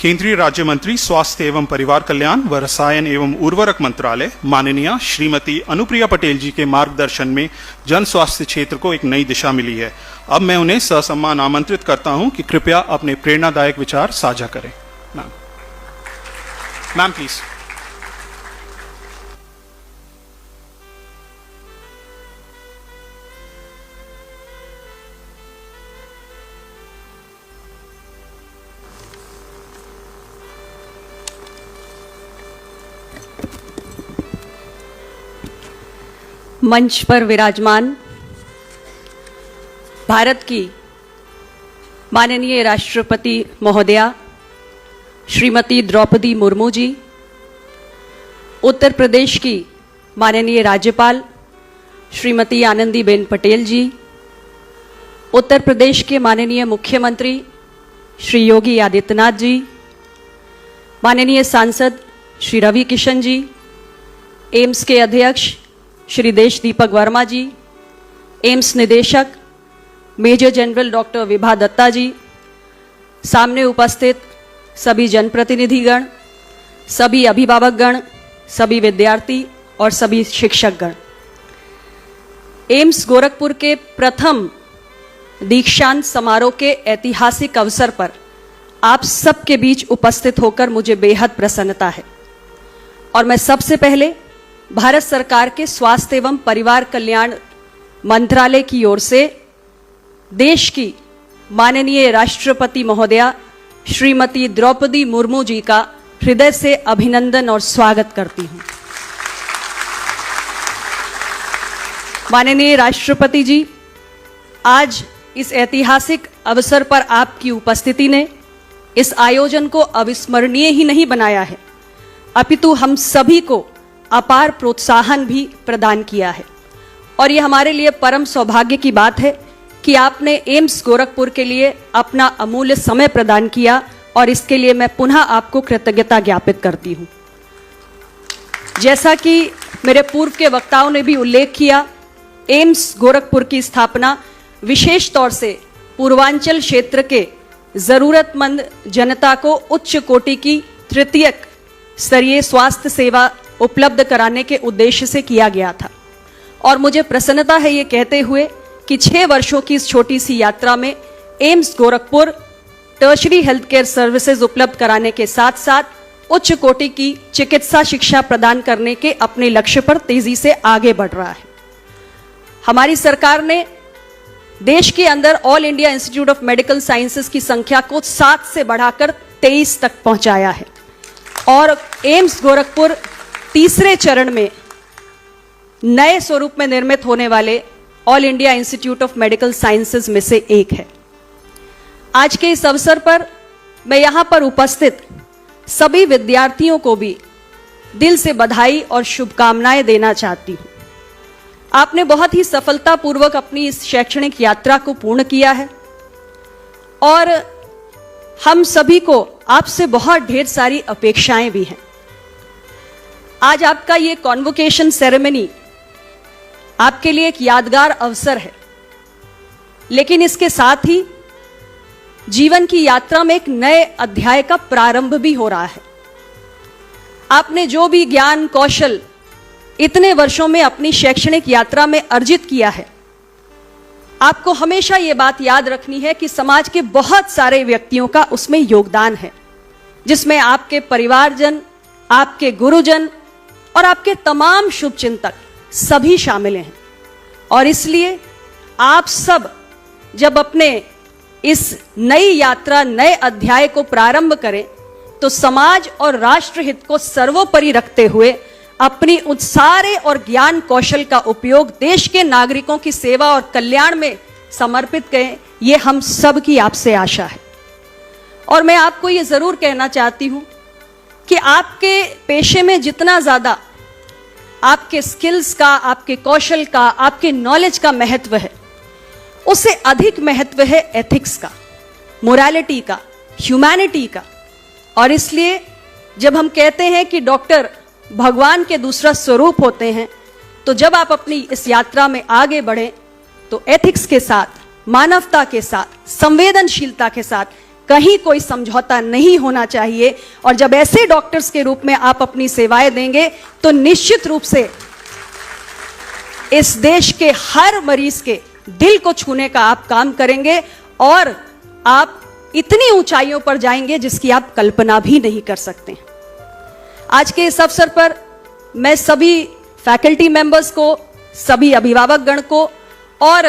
केंद्रीय राज्य मंत्री स्वास्थ्य एवं परिवार कल्याण व रसायन एवं उर्वरक मंत्रालय माननीय श्रीमती अनुप्रिया पटेल जी के मार्गदर्शन में जन स्वास्थ्य क्षेत्र को एक नई दिशा मिली है। अब मैं उन्हें ससम्मान आमंत्रित करता हूं कि कृपया अपने प्रेरणादायक विचार साझा करें। Ma'am please. मंच पर विराजमान भारत की माननीय राष्ट्रपति महोदया श्रीमती द्रौपदी मुर्मू जी, उत्तर प्रदेश की माननीय राज्यपाल श्रीमती आनंदीबेन पटेल जी, उत्तर प्रदेश के माननीय मुख्यमंत्री श्री योगी आदित्यनाथ जी, माननीय सांसद श्री रवि किशन जी, एम्स के अध्यक्ष श्री देश दीपक वर्मा जी, एम्स निदेशक major general doctor Vibha Datta ji, सामने उपस्थित सभी जनप्रतिनिधिगण, सभी अभिभावकगण, सभी विद्यार्थी और सभी शिक्षकगण, एम्स गोरखपुर के प्रथम दीक्षांत समारोह के ऐतिहासिक अवसर पर आप सबके बीच उपस्थित होकर मुझे बेहद प्रसन्नता है। और मैं सबसे पहले भारत सरकार के स्वास्थ्य एवं परिवार कल्याण मंत्रालय की ओर से देश की माननीय राष्ट्रपति महोदया श्रीमती द्रौपदी मुर्मू जी का हृदय से अभिनंदन और स्वागत करती हूं। माननीय राष्ट्रपति जी, आज इस ऐतिहासिक अवसर पर आपकी उपस्थिति ने इस आयोजन को अविस्मरणीय ही नहीं बनाया है, अपितु हम सभी को अपार प्रोत्साहन भी प्रदान किया है। और ये हमारे लिए परम सौभाग्य की बात है कि आपने एम्स गोरखपुर के लिए अपना अमूल्य समय प्रदान किया और इसके लिए मैं पुनः आपको कृतज्ञता ज्ञापित करती हूँ। जैसा कि मेरे पूर्व के वक्ताओं ने भी उल्लेख किया, एम्स गोरखपुर की स्थापना विशेष तौर से पूर्वांचल क्षेत्र के जरूरतमंद जनता को उच्च कोटि की तृतीयक स्तरीय स्वास्थ्य सेवा उपलब्ध कराने के उद्देश्य से किया गया था। और मुझे प्रसन्नता है ये कहते हुए कि 6 वर्षों की इस छोटी सी यात्रा में AIIMS Gorakhpur tertiary health care services उपलब्ध कराने के साथ साथ उच्च कोटि की चिकित्सा शिक्षा प्रदान करने के अपने लक्ष्य पर तेजी से आगे बढ़ रहा है। हमारी सरकार ने देश के अंदर all India institute of medical sciences की संख्या को 7 से बढ़ाकर 23 तक पहुंचाया है और एम्स गोरखपुर तीसरे चरण में नए स्वरूप में निर्मित होने वाले all India institute of medical sciences में से एक है। आज के इस अवसर पर मैं यहां पर उपस्थित सभी विद्यार्थियों को भी दिल से बधाई और शुभकामनाएं देना चाहती हूं। आपने बहुत ही सफलतापूर्वक अपनी इस शैक्षणिक यात्रा को पूर्ण किया है और हम सभी को आपसे बहुत ढेर सारी अपेक्षाएं भी हैं। आज आपका ये कॉन्वोकेशन सेरेमनी आपके लिए एक यादगार अवसर है, लेकिन इसके साथ ही जीवन की यात्रा में एक नए अध्याय का प्रारंभ भी हो रहा है। आपने जो भी ज्ञान कौशल इतने वर्षों में अपनी शैक्षणिक यात्रा में अर्जित किया है, आपको हमेशा ये बात याद रखनी है कि समाज के बहुत सारे व्यक्तियों का उसमें योगदान है, जिसमें आपके परिवारजन, आपके गुरुजन और आपके तमाम शुभचिंतक सभी शामिल हैं। और इसलिए आप सब जब अपने इस नई यात्रा, नए अध्याय को प्रारंभ करें तो समाज और राष्ट्र हित को सर्वोपरि रखते हुए अपनी उत्साह और ज्ञान कौशल का उपयोग देश के नागरिकों की सेवा और कल्याण में समर्पित करें, ये हम सब की आपसे आशा है। और मैं आपको ये जरूर कहना चाहती हूं कि आपके पेशे में जितना ज्यादा आपके स्किल्स का, आपके कौशल का, आपके नॉलेज का महत्व है, उससे अधिक महत्व है एथिक्स का, मोरालिटी का, ह्यूमैनिटी का। और इसलिए जब हम कहते हैं कि डॉक्टर भगवान के दूसरा स्वरूप होते हैं, तो जब आप अपनी इस यात्रा में आगे बढ़ें तो एथिक्स के साथ, मानवता के साथ, संवेदनशीलता के साथ कहीं कोई समझौता नहीं होना चाहिए। और जब ऐसे डॉक्टर्स के रूप में आप अपनी सेवाएं देंगे तो निश्चित रूप से इस देश के हर मरीज के दिल को छूने का आप काम करेंगे और आप इतनी ऊंचाइयों पर जाएंगे जिसकी आप कल्पना भी नहीं कर सकते। आज के इस अवसर पर मैं सभी फैकल्टी मेंबर्स को, सभी अभिभावक गण को और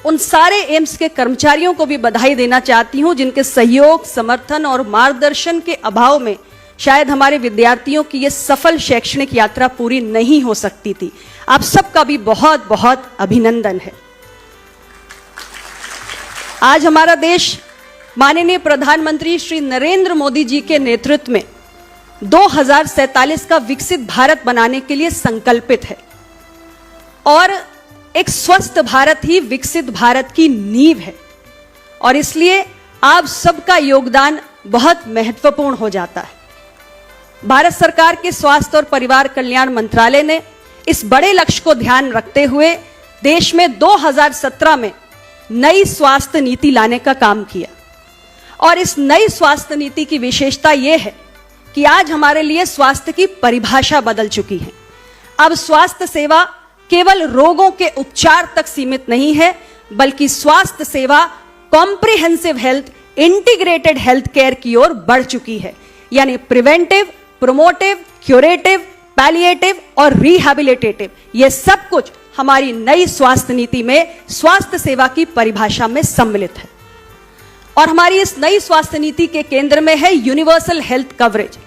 उन सारे एम्स के कर्मचारियों को भी बधाई देना चाहती हूं जिनके सहयोग, समर्थन और मार्गदर्शन के अभाव में शायद हमारे विद्यार्थियों की यह सफल शैक्षणिक यात्रा पूरी नहीं हो सकती थी। आप सबका भी बहुत बहुत अभिनंदन है। आज हमारा देश माननीय प्रधानमंत्री श्री नरेंद्र मोदी जी के नेतृत्व में 2047 का विकसित भारत बनाने के लिए संकल्पित है और एक स्वस्थ भारत ही विकसित भारत की नींव है और इसलिए आप सबका योगदान बहुत महत्वपूर्ण हो जाता है। भारत सरकार के स्वास्थ्य और परिवार कल्याण मंत्रालय ने इस बड़े लक्ष्य को ध्यान रखते हुए देश में 2017 में नई स्वास्थ्य नीति लाने का काम किया और इस नई स्वास्थ्य नीति की विशेषता यह है कि आज हमारे लिए स्वास्थ्य की परिभाषा बदल चुकी है। अब स्वास्थ्य सेवा केवल रोगों के उपचार तक सीमित नहीं है, बल्कि स्वास्थ्य सेवा comprehensive health, integrated health care की ओर बढ़ चुकी है। यानी प्रिवेंटिव, प्रोमोटिव, क्यूरेटिव, पैलिएटिव और रिहैबिलिटेटिव, यह सब कुछ हमारी नई स्वास्थ्य नीति में स्वास्थ्य सेवा की परिभाषा में सम्मिलित है। और हमारी इस नई स्वास्थ्य नीति के केंद्र में है यूनिवर्सल हेल्थ कवरेज।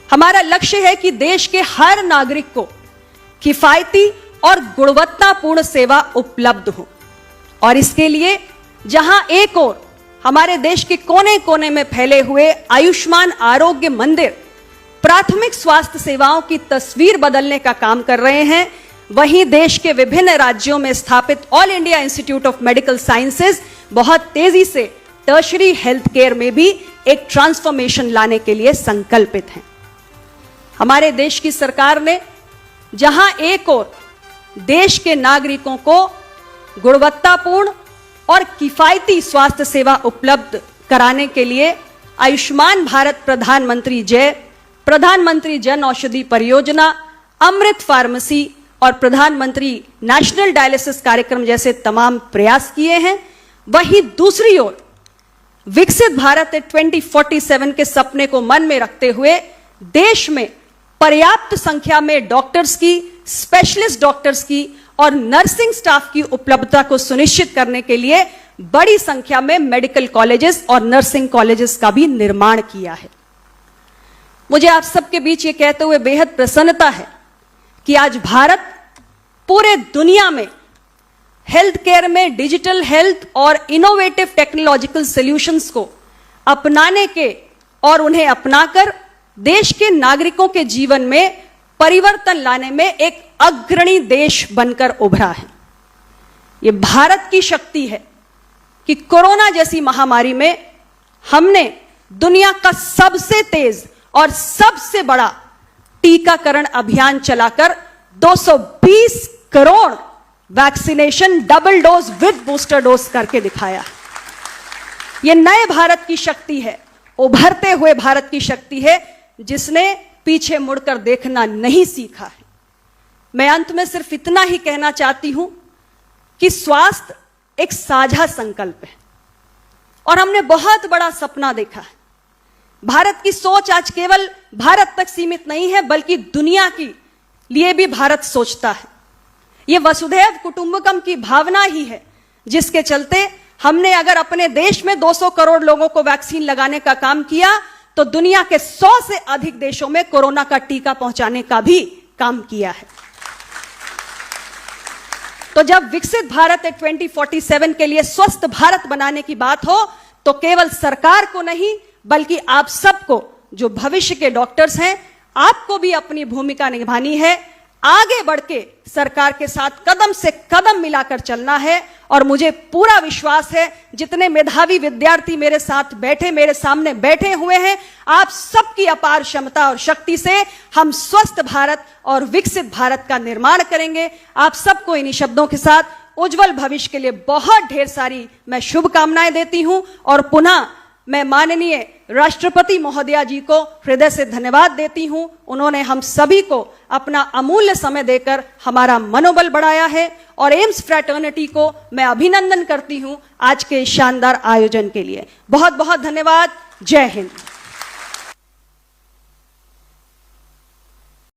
हमारा लक्ष्य है कि देश के हर नागरिक को किफायती और गुणवत्तापूर्ण सेवा उपलब्ध हो और इसके लिए जहां एक ओर हमारे देश के कोने कोने में फैले हुए आयुष्मान आरोग्य मंदिर प्राथमिक स्वास्थ्य सेवाओं की तस्वीर बदलने का काम कर रहे हैं, वहीं देश के विभिन्न राज्यों में स्थापित all India institute of medical sciences बहुत तेजी से टर्शरी हेल्थ केयर में भी एक ट्रांसफॉर्मेशन लाने के लिए संकल्पित हैं। हमारे देश की सरकार ने जहां एक ओर देश के नागरिकों को गुणवत्तापूर्ण और किफायती स्वास्थ्य सेवा उपलब्ध कराने के लिए आयुष्मान भारत प्रधानमंत्री जन औषधि परियोजना, अमृत फार्मेसी और प्रधानमंत्री नेशनल डायलिसिस कार्यक्रम जैसे तमाम प्रयास किए हैं, वहीं दूसरी ओर विकसित भारत 2047 के सपने को मन में रखते हुए देश में पर्याप्त संख्या में डॉक्टर्स की, स्पेशलिस्ट डॉक्टर्स की और नर्सिंग स्टाफ की उपलब्धता को सुनिश्चित करने के लिए बड़ी संख्या में मेडिकल कॉलेजेस और नर्सिंग कॉलेजेस का भी निर्माण किया है। मुझे आप सबके बीच ये कहते हुए बेहद प्रसन्नता है कि आज भारत पूरे दुनिया में हेल्थ केयर में डिजिटल हेल्थ और इनोवेटिव टेक्नोलॉजिकल सॉल्यूशंस को अपनाने के और उन्हें अपनाकर देश के नागरिकों के जीवन में परिवर्तन लाने में एक अग्रणी देश बनकर उभरा है। यह भारत की शक्ति है कि कोरोना जैसी महामारी में हमने दुनिया का सबसे तेज और सबसे बड़ा टीकाकरण अभियान चलाकर 220 crore vaccination double dose with booster dose करके दिखाया। यह नए भारत की शक्ति है, उभरते हुए भारत की शक्ति है जिसने पीछे मुड़कर देखना नहीं सीखा है। मैं अंत में सिर्फ इतना ही कहना चाहती हूं कि स्वास्थ्य एक साझा संकल्प है और हमने बहुत बड़ा सपना देखा है। भारत की सोच आज केवल भारत तक सीमित नहीं है, बल्कि दुनिया की लिए भी भारत सोचता है। यह वसुधैव कुटुंबकम की भावना ही है जिसके चलते हमने अगर अपने देश में 200 करोड़ लोगों को वैक्सीन लगाने का काम किया तो दुनिया के 100 से अधिक देशों में कोरोना का टीका पहुंचाने का भी काम किया है। तो जब विकसित भारत 2047 के लिए स्वस्थ भारत बनाने की बात हो तो केवल सरकार को नहीं बल्कि आप सबको जो भविष्य के डॉक्टर्स हैं, आपको भी अपनी भूमिका निभानी है। आगे बढ़ के सरकार के साथ कदम से कदम मिलाकर चलना है और मुझे पूरा विश्वास है जितने मेधावी विद्यार्थी मेरे साथ बैठे, मेरे सामने बैठे हुए हैं, आप सबकी अपार क्षमता और शक्ति से हम स्वस्थ भारत और विकसित भारत का निर्माण करेंगे। आप सबको इन्हीं शब्दों के साथ उज्जवल भविष्य के लिए बहुत ढेर सारी मैं शुभकामनाएं देती हूं और पुनः मैं माननीय राष्ट्रपति महोदया जी को हृदय से धन्यवाद देती हूं। उन्होंने हम सभी को अपना अमूल्य समय देकर हमारा मनोबल बढ़ाया है और एम्स फ्रेटर्निटी को मैं अभिनंदन करती हूं आज के शानदार आयोजन के लिए। बहुत बहुत धन्यवाद। जय हिंद।